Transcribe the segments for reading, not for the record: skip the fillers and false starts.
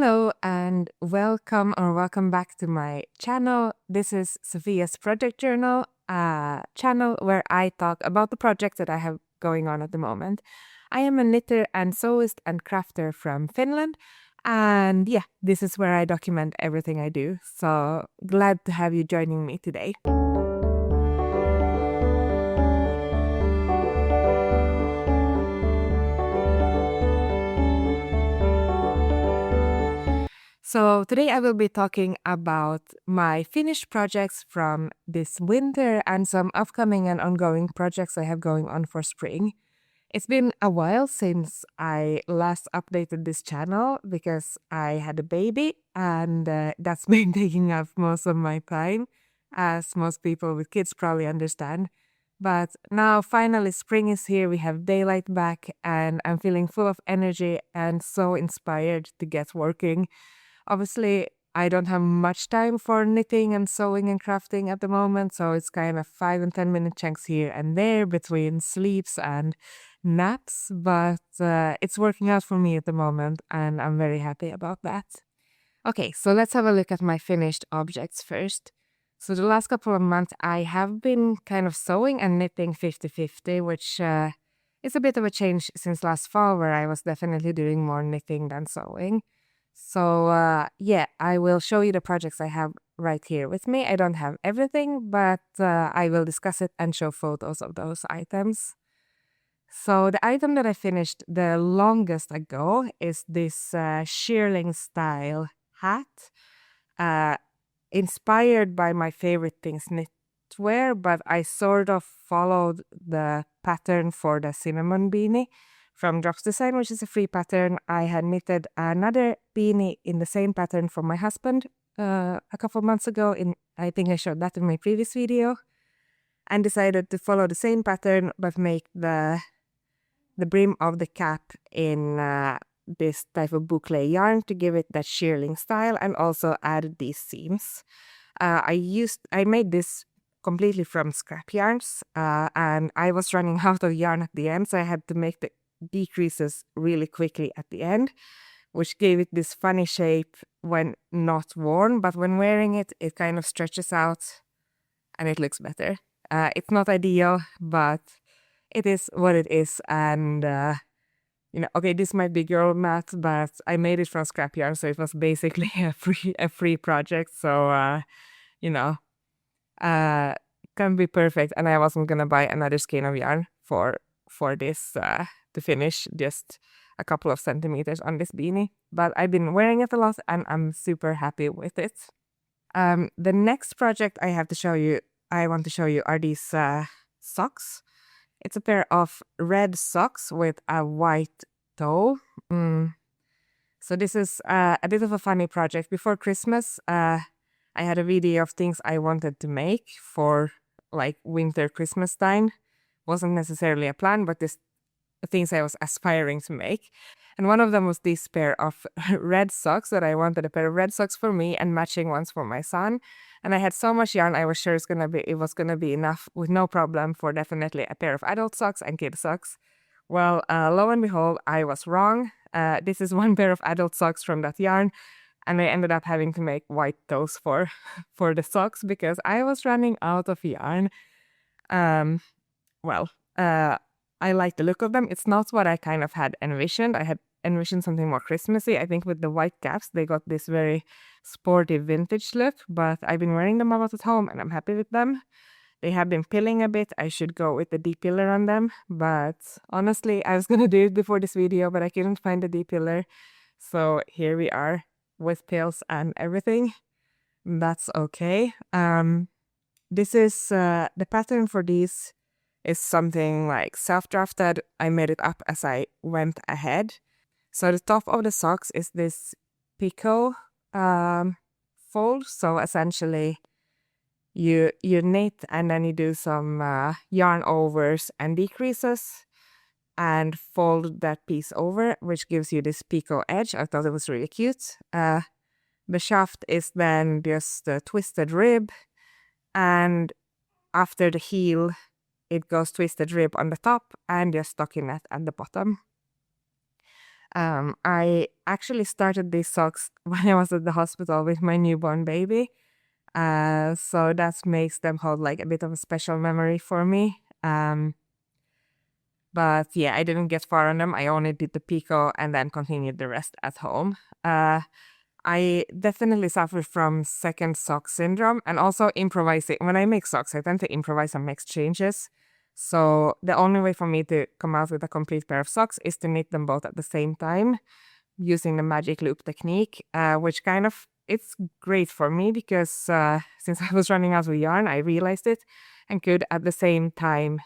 Hello and welcome back to my channel. This is Sophia's Project Journal, a channel where I talk about the projects that I have going on at the moment. I am a knitter and sewist and crafter from Finland, and yeah, this is where I document everything I do. So glad to have you joining me today. So today I will be talking about my finished projects from this winter and some upcoming and ongoing projects I have going on for spring. It's been a while since I last updated this channel because I had a baby and that's been taking up most of my time, as most people with kids probably understand. But now finally spring is here, we have daylight back, and I'm feeling full of energy and so inspired to get working. Obviously, I don't have much time for knitting and sewing and crafting at the moment, so it's kind of 5 and 10 minute chunks here and there between sleeps and naps, but it's working out for me at the moment, and I'm very happy about that. Okay, so let's have a look at my finished objects first. So the last couple of months, I have been kind of sewing and knitting 50-50, which is a bit of a change since last fall, where I was definitely doing more knitting than sewing. So yeah, I will show you the projects I have right here with me. I don't have everything, but I will discuss it and show photos of those items. So the item that I finished the longest ago is this shearling style hat, uh, inspired by my favorite things knitwear, but I sort of followed the pattern for the cinnamon beanie from Drops Design, which is a free pattern. I had knitted another beanie in the same pattern for my husband a couple months ago. I think I showed that in my previous video, and decided to follow the same pattern but make the brim of the cap in this type of boucle yarn to give it that shearling style, and also added these seams. I made this completely from scrap yarns, and I was running out of yarn at the end, so I had to make the decreases really quickly at the end, which gave it this funny shape when not worn, but when wearing it, it kind of stretches out and it looks better. It's not ideal, but it is what it is, and okay, this might be girl math, but I made it from scrap yarn, so it was basically a free project. So can be perfect, and I wasn't gonna buy another skein of yarn for this to finish just a couple of centimeters on this beanie, but I've been wearing it a lot and I'm super happy with it. The next project I want to show you are these socks. It's a pair of red socks with a white toe. So this is a bit of a funny project. Before Christmas, I had a video of things I wanted to make for like winter Christmas time. Wasn't necessarily a plan, but this things I was aspiring to make. And one of them was this pair of red socks, that I wanted a pair of red socks for me and matching ones for my son. And I had so much yarn, I was sure it was gonna be enough with no problem for definitely a pair of adult socks and kid socks. Well, lo and behold, I was wrong. This is one pair of adult socks from that yarn, and I ended up having to make white toes for the socks because I was running out of yarn. I like the look of them. It's not what I kind of had envisioned. I had envisioned something more Christmassy. I think with the white caps, they got this very sporty vintage look, but I've been wearing them a lot at home and I'm happy with them. They have been pilling a bit. I should go with the D-pillar on them, but honestly, I was gonna do it before this video, but I couldn't find the D-pillar. So here we are with pills and everything. That's okay. This is the pattern for these is something like self-drafted. I made it up as I went ahead. So the top of the socks is this picot fold. So essentially you knit and then you do some yarn overs and decreases and fold that piece over, which gives you this picot edge. I thought it was really cute. The shaft is then just a twisted rib, and after the heel it goes twisted rib on the top and just stockinette at the bottom. I actually started these socks when I was at the hospital with my newborn baby. So that makes them hold like a bit of a special memory for me. But yeah, I didn't get far on them. I only did the picot and then continued the rest at home. I definitely suffer from second sock syndrome and also improvising. When I make socks, I tend to improvise and make changes. So the only way for me to come out with a complete pair of socks is to knit them both at the same time using the magic loop technique, which kind of it's great for me because since I was running out of yarn, I realized it and could at the same time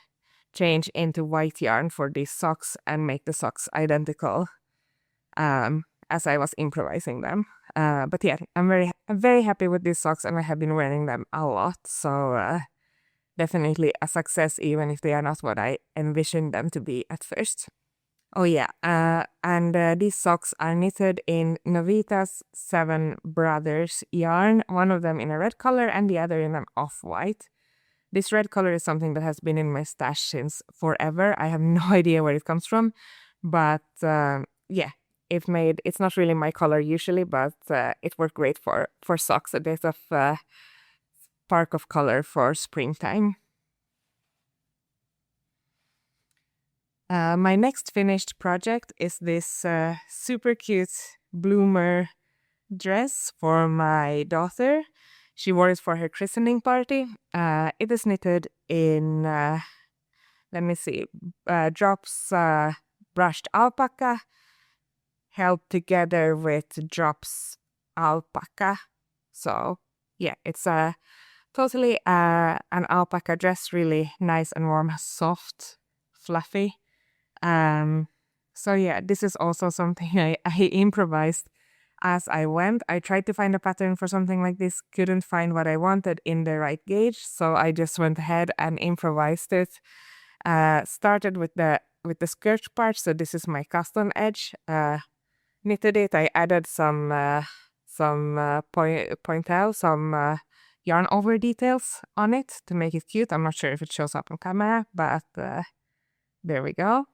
change into white yarn for these socks and make the socks identical as I was improvising them. But yeah, I'm very happy with these socks and I have been wearing them a lot. So definitely a success even if they are not what I envisioned them to be at first. Oh yeah, and these socks are knitted in Novita's Seven Brothers yarn, one of them in a red color and the other in an off-white. This red color is something that has been in my stash since forever. I have no idea where it comes from, but yeah, it's not really my color usually, but it worked great for socks, a bit of spark of color for springtime. My next finished project is this super cute bloomer dress for my daughter. She wore it for her christening party. It is knitted in, let me see, drops brushed alpaca held together with drops alpaca. So yeah, it's totally an alpaca dress, really nice and warm, soft, fluffy. So yeah, this is also something I improvised as I went. I tried to find a pattern for something like this, couldn't find what I wanted in the right gauge, so I just went ahead and improvised it. Started with the skirt part, so this is my custom edge. Knitted it. I added some pointel, some yarn over details on it to make it cute. I'm not sure if it shows up on camera, but there we go.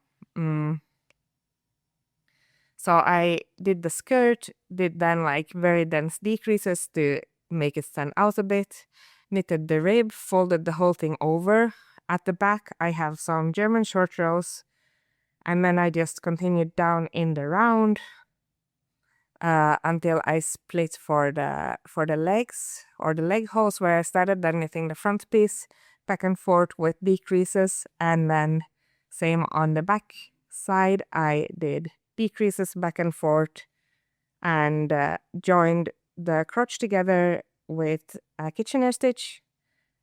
So I did the skirt, did then like very dense decreases to make it stand out a bit, knitted the rib, folded the whole thing over. At the back, I have some German short rows, and then I just continued down in the round until I split for the legs or the leg holes where I started, then knitting the front piece back and forth with decreases, and then same on the back side. I did decreases back and forth and joined the crotch together with a Kitchener stitch,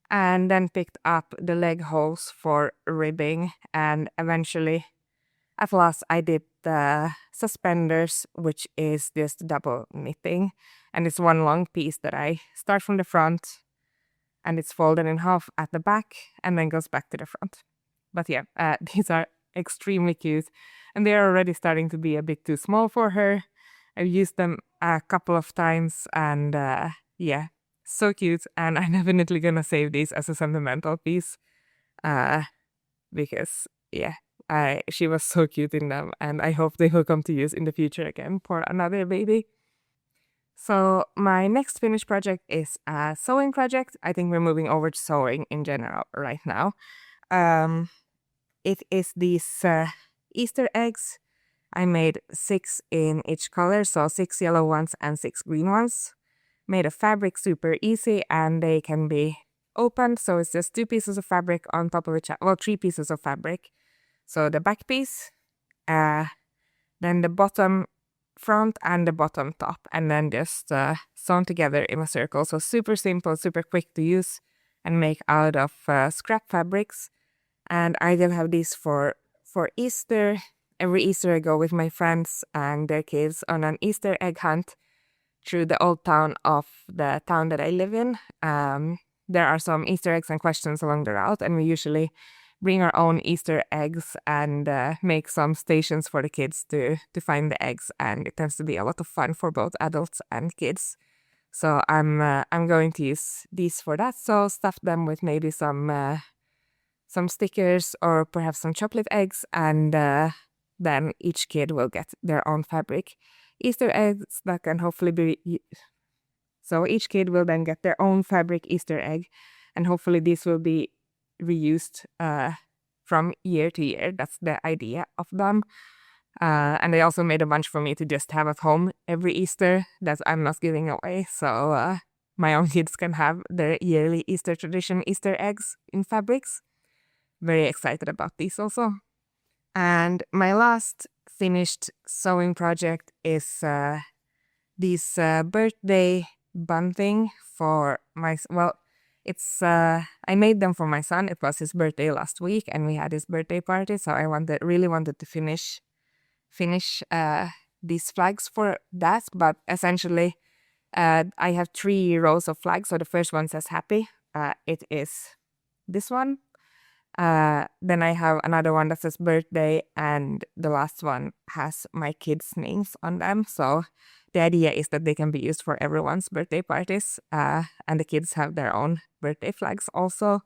and then picked up the leg holes for ribbing, and eventually at last I did the suspenders, which is just double knitting, and it's one long piece that I start from the front and it's folded in half at the back and then goes back to the front. But yeah, these are extremely cute and they're already starting to be a bit too small for her. I've used them a couple of times and yeah, so cute, and I'm definitely gonna save these as a sentimental piece because yeah, she was so cute in them and I hope they will come to use in the future again for another baby. So my next finished project is a sewing project. I think we're moving over to sewing in general right now. It is these Easter eggs. I made 6 in each color, so 6 yellow ones and 6 green ones. Made of fabric super easy and they can be opened, so it's just 2 pieces of fabric on top of each other. Well, 3 pieces of fabric. So the back piece, then the bottom front and the bottom top, and then just sewn together in a circle. So super simple, super quick to use and make out of scrap fabrics. And I will have these for Easter. Every Easter I go with my friends and their kids on an Easter egg hunt through the old town of the town that I live in. There are some Easter eggs and questions along the route, and we usually bring our own Easter eggs and make some stations for the kids to find the eggs, and it tends to be a lot of fun for both adults and kids. So I'm going to use these for that. So stuff them with maybe some stickers or perhaps some chocolate eggs, and then each kid will get their own fabric Easter eggs that can hopefully be... So each kid will then get their own fabric Easter egg, and hopefully this will be reused from year to year. That's the idea of them. And they also made a bunch for me to just have at home every Easter that I'm not giving away. So my own kids can have their yearly Easter tradition Easter eggs in fabrics. Very excited about these also. And my last finished sewing project is this birthday bunting for my... Well, it's I made them for my son. It was his birthday last week, and we had his birthday party. So I really wanted to finish these flags for that. But essentially, I have 3 rows of flags. So the first one says happy. It is this one. Then I have another one that says birthday, and the last one has my kids' names on them. So the idea is that they can be used for everyone's birthday parties, and the kids have their own birthday flags also.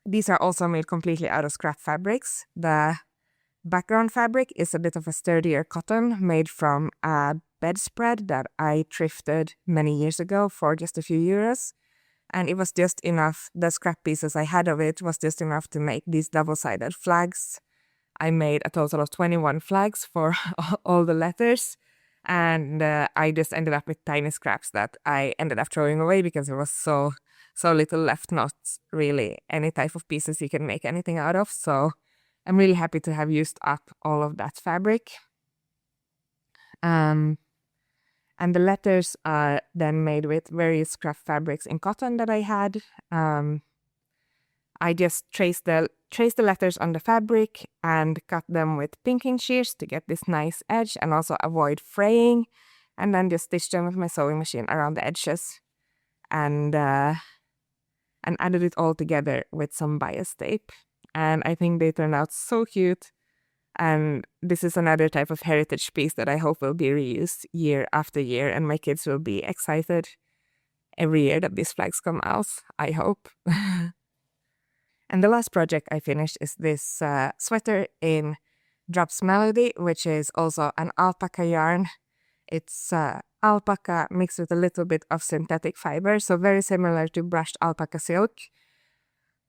These are also made completely out of scrap fabrics. The background fabric is a bit of a sturdier cotton made from a bedspread that I thrifted many years ago for just a few euros. And it was just enough, the scrap pieces I had of it was just enough to make these double-sided flags. I made a total of 21 flags for all the letters. And I just ended up with tiny scraps that I ended up throwing away because there was so little left, not really any type of pieces you can make anything out of. So I'm really happy to have used up all of that fabric. And the letters are then made with various scrap fabrics in cotton that I had. I just traced the letters on the fabric and cut them with pinking shears to get this nice edge and also avoid fraying. And then just stitched them with my sewing machine around the edges. And added it all together with some bias tape. And I think they turned out so cute. And this is another type of heritage piece that I hope will be reused year after year, and my kids will be excited every year that these flags come out, I hope. And the last project I finished is this sweater in Drops Melody, which is also an alpaca yarn. It's alpaca mixed with a little bit of synthetic fiber, so very similar to brushed alpaca silk,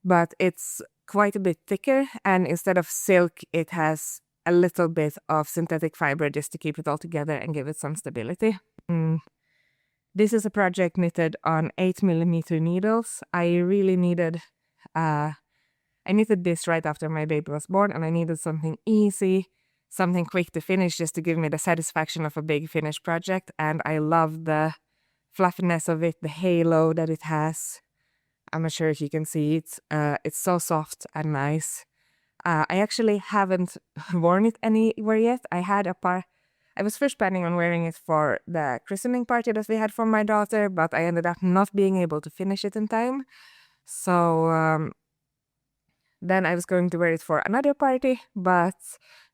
but it's quite a bit thicker, and instead of silk it has a little bit of synthetic fiber just to keep it all together and give it some stability. This is a project knitted on 8mm needles. I really needed I knitted this right after my baby was born, and I needed something easy, something quick to finish just to give me the satisfaction of a big finished project. And I love the fluffiness of it, the halo that it has. I'm not sure if you can see it. It's so soft and nice. I actually haven't worn it anywhere yet. I was first planning on wearing it for the christening party that we had for my daughter, but I ended up not being able to finish it in time. So then I was going to wear it for another party, but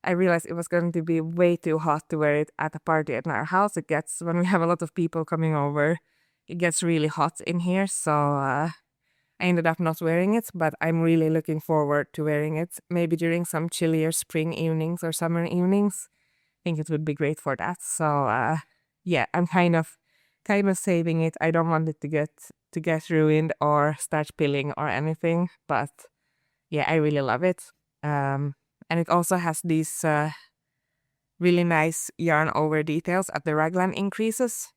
I realized it was going to be way too hot to wear it at a party at our house. When we have a lot of people coming over, it gets really hot in here, so I ended up not wearing it, but I'm really looking forward to wearing it, maybe during some chillier spring evenings or summer evenings. I think it would be great for that. So yeah, I'm kind of saving it. I don't want it to get ruined or start pilling or anything, but yeah, I really love it. And it also has these really nice yarn over details at the raglan increases.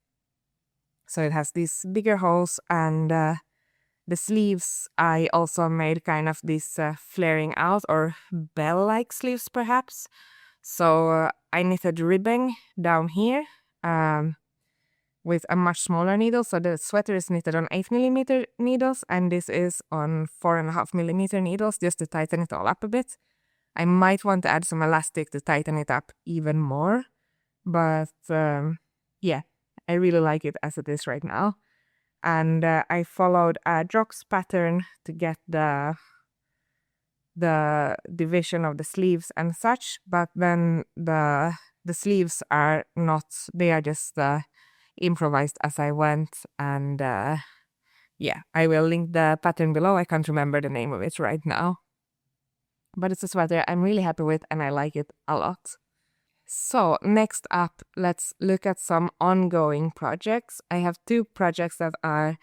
So it has these bigger holes, and the sleeves I also made kind of these flaring out or bell-like sleeves perhaps. So I knitted ribbing down here with a much smaller needle. So the sweater is knitted on 8mm needles, and this is on 4.5mm needles just to tighten it all up a bit. I might want to add some elastic to tighten it up even more, but yeah, I really like it as it is right now. And I followed a Drox pattern to get the division of the sleeves and such, but then the sleeves are not, they are just improvised as I went. And yeah, I will link the pattern below. I can't remember the name of it right now. but it's a sweater I'm really happy with and I like it a lot. So next up, let's look at some ongoing projects. I have 2 projects that are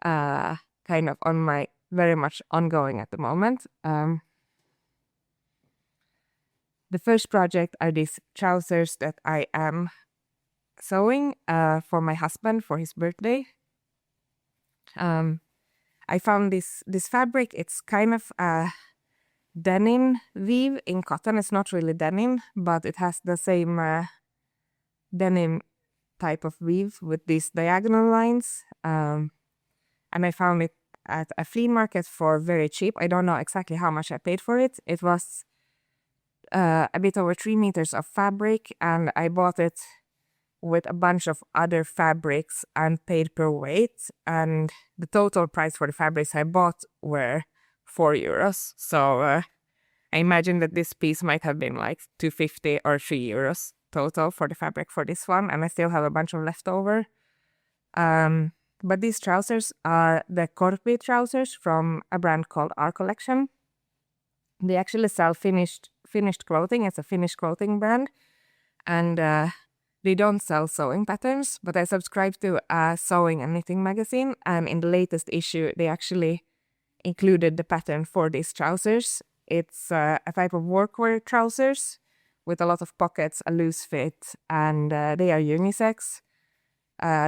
kind of on my very much ongoing at the moment. The first project are these trousers that I am sewing for my husband for his birthday. I found this fabric. It's kind of a denim weave in cotton. It's not really denim, but it has the same denim type of weave with these diagonal lines. And I found it at a flea market for very cheap. I don't know exactly how much I paid for it. It was a bit over 3 meters of fabric, and I bought it with a bunch of other fabrics and paid per weight. And the total price for the fabrics I bought were €4. So I imagine that this piece might have been like €2.50 or €3 total for the fabric for this one, and I still have a bunch of leftover. But these trousers are the Corpi trousers from a brand called R Collection. They actually sell finished clothing. It's a Finnish clothing brand, and they don't sell sewing patterns, but I subscribe to a sewing and knitting magazine, and in the latest issue, they actually included the pattern for these trousers. It's a type of workwear trousers with a lot of pockets, a loose fit, and they are unisex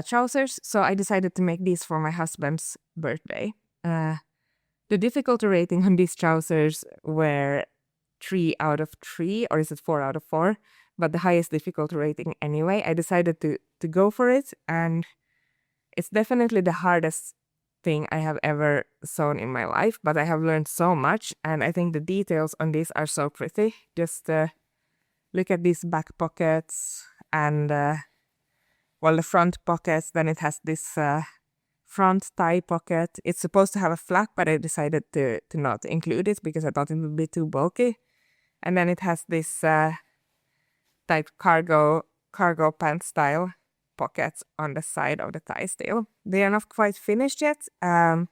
trousers, so I decided to make these for my husband's birthday. The difficulty rating on these trousers were 3 out of 3, or is it 4 out of 4? But the highest difficulty rating anyway. I decided to go for it, and it's definitely the hardest thing I have ever sewn in my life, but I have learned so much, and I think the details on these are so pretty. Just look at these back pockets and the front pockets. Then it has this front tie pocket. It's supposed to have a flap, but I decided to not include it because I thought it would be too bulky. And then it has this type cargo pant style pockets on the side of the tie still. They are not quite finished yet. I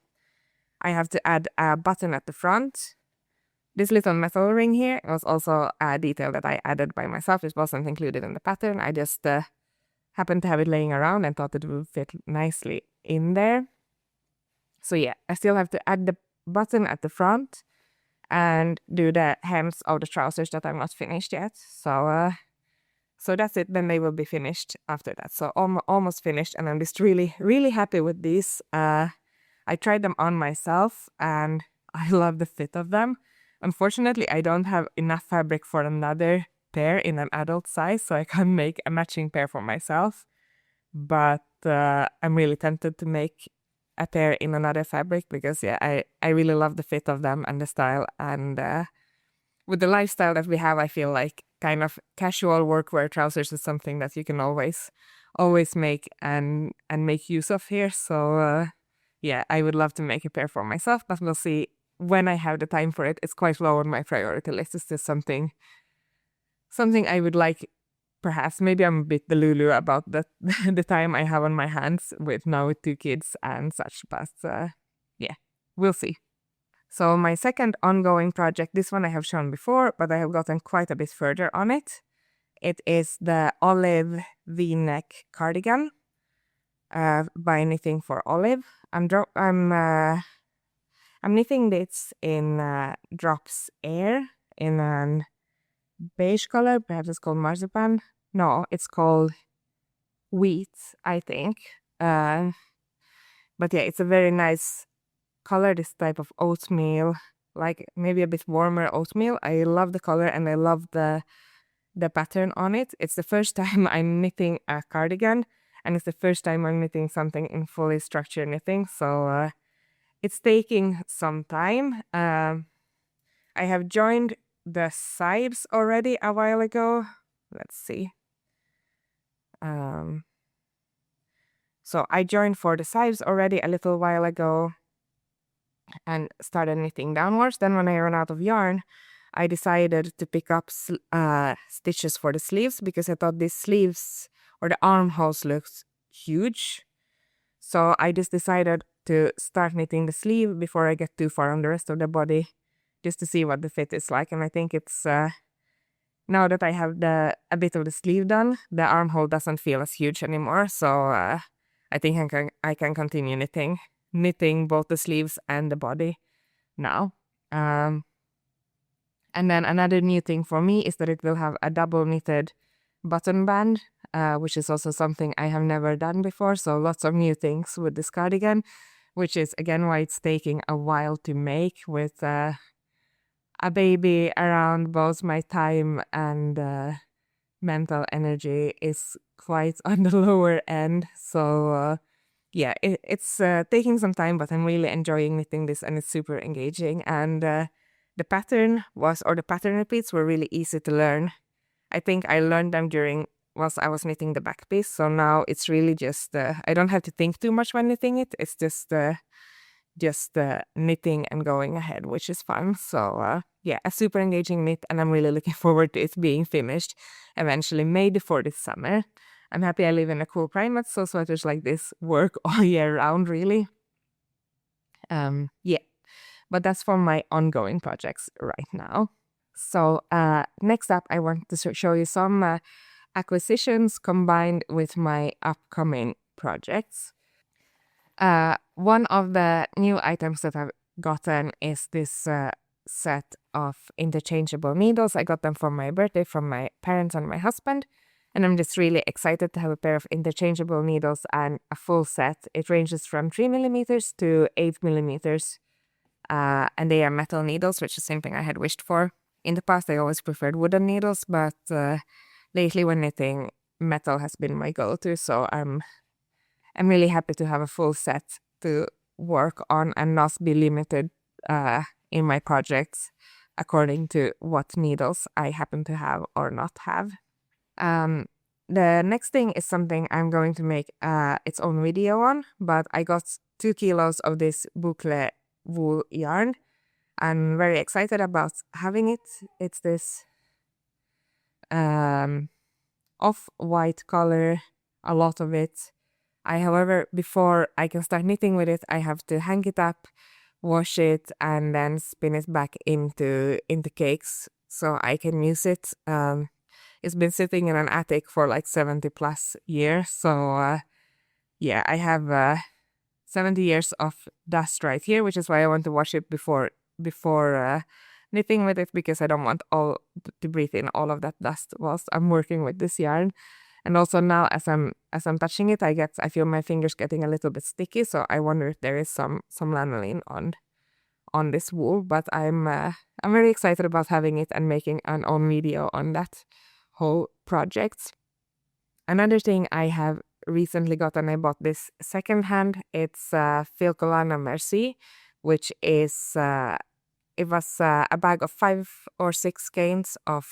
have to add a button at the front. This little metal ring here was also a detail that I added by myself. It wasn't included in the pattern. I just happened to have it laying around and thought it would fit nicely in there. So yeah, I still have to add the button at the front and do the hems of the trousers that I'm not finished yet. So that's it. Then they will be finished after that. So almost finished, and I'm just really, really happy with these. I tried them on myself, and I love the fit of them. Unfortunately, I don't have enough fabric for another pair in an adult size, so I can't make a matching pair for myself. But I'm really tempted to make a pair in another fabric because I really love the fit of them and the style. And with the lifestyle that we have, I feel like kind of casual workwear trousers is something that you can always make and make use of here. So I would love to make a pair for myself, but we'll see when I have the time for it. It's quite low on my priority list. It's just something I would like. Perhaps maybe I'm a bit delulu about the time I have on my hands with 2 kids and such, but we'll see. So my second ongoing project, this one I have shown before, but I have gotten quite a bit further on it. It is the olive V-neck cardigan by Knitting for Olive. I'm knitting this in Drops Air in an beige color. Perhaps it's called marzipan. No, it's called wheat, I think. But it's a very nice color, this type of oatmeal, like maybe a bit warmer oatmeal. I love the color and I love the pattern on it. It's the first time I'm knitting a cardigan, and it's the first time I'm knitting something in fully structured knitting, so it's taking some time. I have joined the sides already a while ago. Let's see. So I joined for the sides already a little while ago and started knitting downwards. Then when I ran out of yarn, I decided to pick up stitches for the sleeves because I thought these sleeves or the armholes looked huge. So I just decided to start knitting the sleeve before I get too far on the rest of the body just to see what the fit is like. And I think it's now that I have a bit of the sleeve done, the armhole doesn't feel as huge anymore. So I think I can continue knitting both the sleeves and the body now. And then another new thing for me is that it will have a double knitted button band, which is also something I have never done before. So lots of new things with this cardigan, which is again why it's taking a while to make, with a baby around. Both my time and mental energy is quite on the lower end. So yeah, it's taking some time, but I'm really enjoying knitting this, and it's super engaging. And the pattern repeats were really easy to learn. I think I learned them whilst I was knitting the back piece. So now it's really just, I don't have to think too much when knitting it. It's just knitting and going ahead, which is fun. So yeah, a super engaging knit, and I'm really looking forward to it being finished eventually, made for this summer. I'm happy I live in a cool climate, so sweaters like this work all year round, really. Yeah, but that's for my ongoing projects right now. So next up, I want to show you some acquisitions combined with my upcoming projects. One of the new items that I've gotten is this set of interchangeable needles. I got them for my birthday from my parents and my husband, and I'm just really excited to have a pair of interchangeable needles and a full set. It ranges from 3mm to 8mm, and they are metal needles, which is something I had wished for. In the past, I always preferred wooden needles, but lately when knitting, metal has been my go-to, so I'm really happy to have a full set to work on and not be limited in my projects according to what needles I happen to have or not have. The next thing is something I'm going to make its own video on, but I got 2 kilos of this boucle wool yarn. I'm very excited about having it. It's this off-white color, a lot of it. However, before I can start knitting with it, I have to hang it up, wash it, and then spin it back into cakes so I can use it. It's been sitting in an attic for like 70 plus years, so yeah, I have 70 years of dust right here, which is why I want to wash it before knitting with it, because I don't want to breathe in all of that dust whilst I'm working with this yarn. And also now, as I'm touching it, I feel my fingers getting a little bit sticky. So I wonder if there is some lanolin on this wool. But I'm very excited about having it and making an own video on that whole project. Another thing I have recently gotten, I bought this secondhand. It's Filcolana Merci, which is it was a bag of 5 or 6 skeins of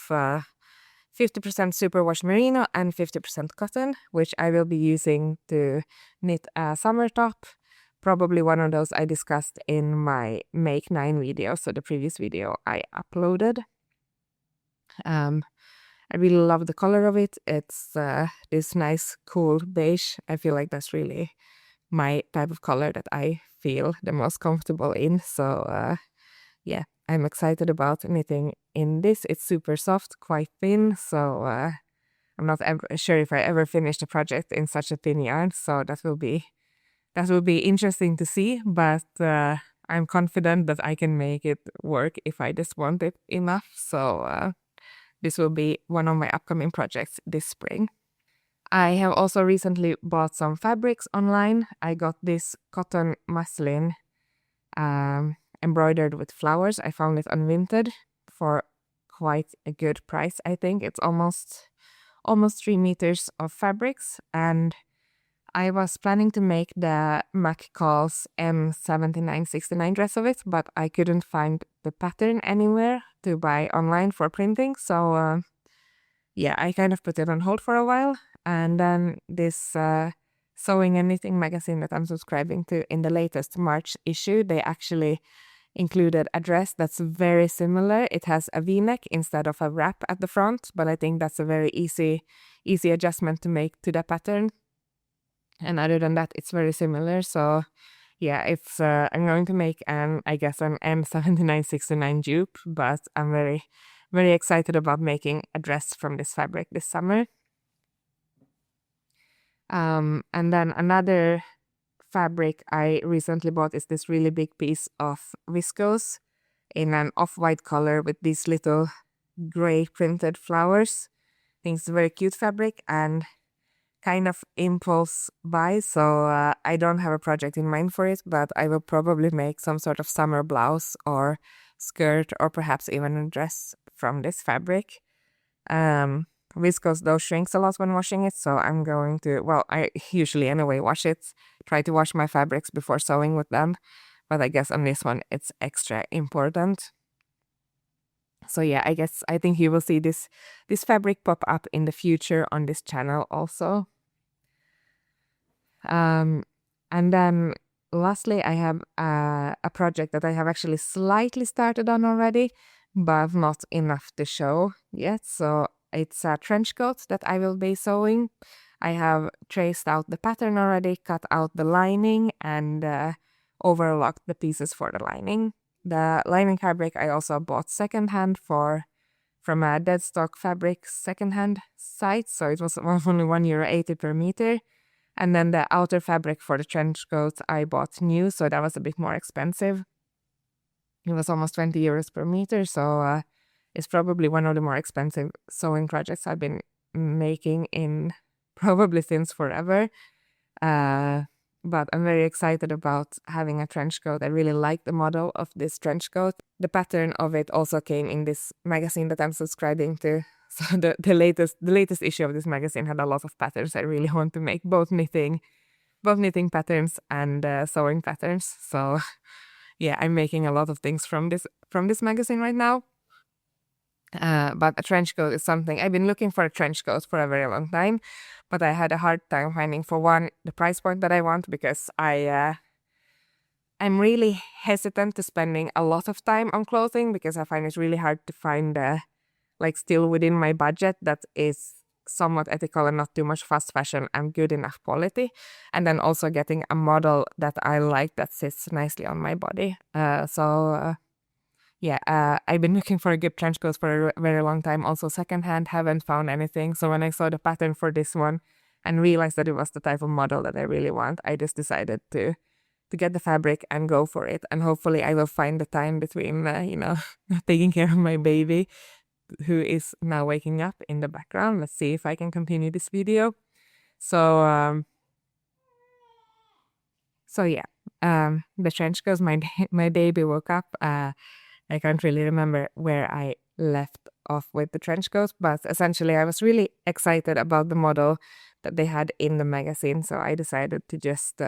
50% superwash merino and 50% cotton, which I will be using to knit a summer top. Probably one of those I discussed in my Make 9 video, so the previous video I uploaded. I really love the color of it. It's this nice, cool beige. I feel like that's really my type of color that I feel the most comfortable in. So yeah, I'm excited about knitting in this. It's super soft, quite thin, so I'm not sure if I ever finish the project in such a thin yarn. So that will be interesting to see, but I'm confident that I can make it work if I just want it enough. So this will be one of my upcoming projects this spring. I have also recently bought some fabrics online. I got this cotton muslin embroidered with flowers. I found it on Vinted for quite a good price, I think. It's almost 3 meters of fabrics, and I was planning to make the McCall's M7969 dress of it, but I couldn't find the pattern anywhere to buy online for printing. So yeah, I kind of put it on hold for a while. And then this Sewing and Knitting magazine that I'm subscribing to, in the latest March issue, they actually included a dress that's very similar. It has a V-neck instead of a wrap at the front, but I think that's a very easy adjustment to make to the pattern. And other than that, it's very similar. So yeah, it's I'm going to make I guess an M7969 dupe, but I'm very, very excited about making a dress from this fabric this summer. And then another fabric I recently bought is this really big piece of viscose in an off-white color with these little gray printed flowers. I think it's a very cute fabric and kind of impulse buy, so I don't have a project in mind for it, but I will probably make some sort of summer blouse or skirt or perhaps even a dress from this fabric. Viscose though shrinks a lot when washing it, so I'm going to, well, I usually anyway wash it, try to wash my fabrics before sewing with them, but I guess on this one it's extra important. So yeah, I think you will see this fabric pop up in the future on this channel also. And then lastly, I have a project that I have actually slightly started on already, but not enough to show yet. So it's a trench coat that I will be sewing. I have traced out the pattern already, cut out the lining, and overlocked the pieces for the lining. The lining fabric I also bought secondhand from a dead stock fabric secondhand site, so it was only €1.80 per meter. And then the outer fabric for the trench coat I bought new, so that was a bit more expensive. It was almost €20 per meter, so it's probably one of the more expensive sewing projects I've been making in probably since forever. But I'm very excited about having a trench coat. I really like the model of this trench coat. The pattern of it also came in this magazine that I'm subscribing to. So the latest issue of this magazine had a lot of patterns. I really want to make both knitting patterns and sewing patterns. So yeah, I'm making a lot of things from this magazine right now. But a trench coat is something I've been looking for a trench coat for a very long time, but I had a hard time finding, for one, the price point that I want, because I'm really hesitant to spending a lot of time on clothing, because I find it really hard to find still within my budget that is somewhat ethical and not too much fast fashion and good enough quality, and then also getting a model that I like that sits nicely on my body. I've been looking for a good trench coat for a very long time, also secondhand, haven't found anything. So when I saw the pattern for this one and realized that it was the type of model that I really want, I just decided to get the fabric and go for it. And hopefully I will find the time between, taking care of my baby, who is now waking up in the background. Let's see if I can continue this video. The trench coat, my baby woke up. I can't really remember where I left off with the trench coat, but essentially I was really excited about the model that they had in the magazine, so I decided to just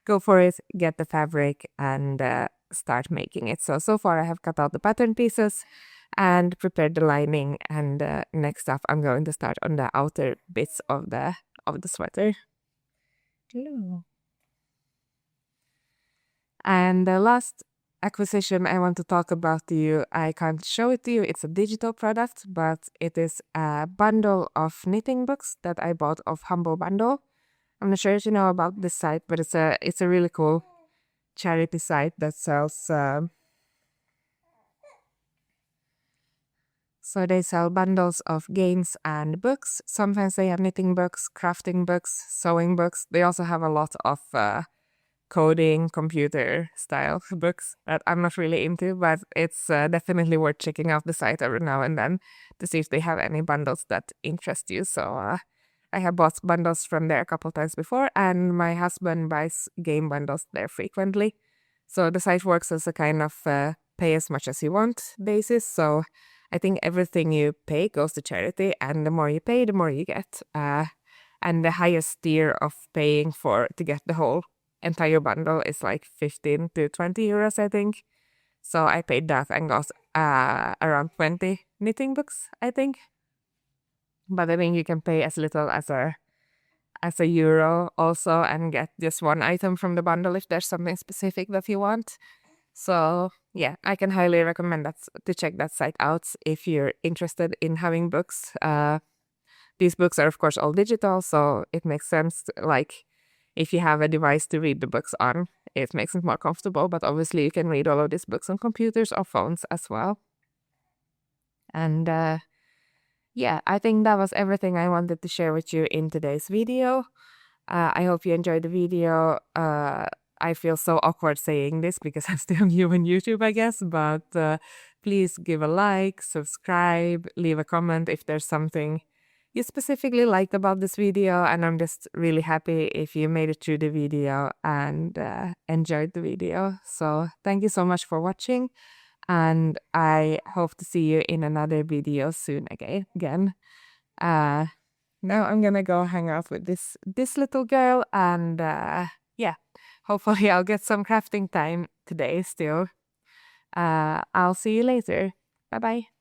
go for it, get the fabric, and start making it. So far I have cut out the pattern pieces and prepared the lining, and next up I'm going to start on the outer bits of the sweater. Hello. And the last acquisition I want to talk about to you, I can't show it to you, it's a digital product, but it is a bundle of knitting books that I bought off Humble Bundle. I'm not sure if you know about this site, but it's a really cool charity site that sells so they sell bundles of games and books. Sometimes they have knitting books, crafting books, sewing books. They also have a lot of coding, computer style books that I'm not really into, but it's definitely worth checking out the site every now and then to see if they have any bundles that interest you. So I have bought bundles from there a couple times before, and my husband buys game bundles there frequently. So the site works as a kind of pay as much as you want basis. So I think everything you pay goes to charity, and the more you pay, the more you get. And the highest tier of paying to get the whole entire bundle is like 15 to 20 euros, I think. So I paid that and got around 20 knitting books, I think. But I think you can pay as little as a euro also and get just one item from the bundle if there's something specific that you want. So yeah, I can highly recommend to check that site out if you're interested in having books. These books are of course all digital, so it makes sense, like if you have a device to read the books on, it makes it more comfortable. But obviously you can read all of these books on computers or phones as well. And yeah, I think that was everything I wanted to share with you in today's video. I hope you enjoyed the video. I feel so awkward saying this because I'm still new on YouTube, I guess, but please give a like, subscribe, leave a comment if there's something you specifically liked about this video, and I'm just really happy if you made it through the video and enjoyed the video. So thank you so much for watching, and I hope to see you in another video soon again. Now I'm gonna go hang out with this little girl, and yeah, hopefully I'll get some crafting time today still. I'll see you later. Bye bye.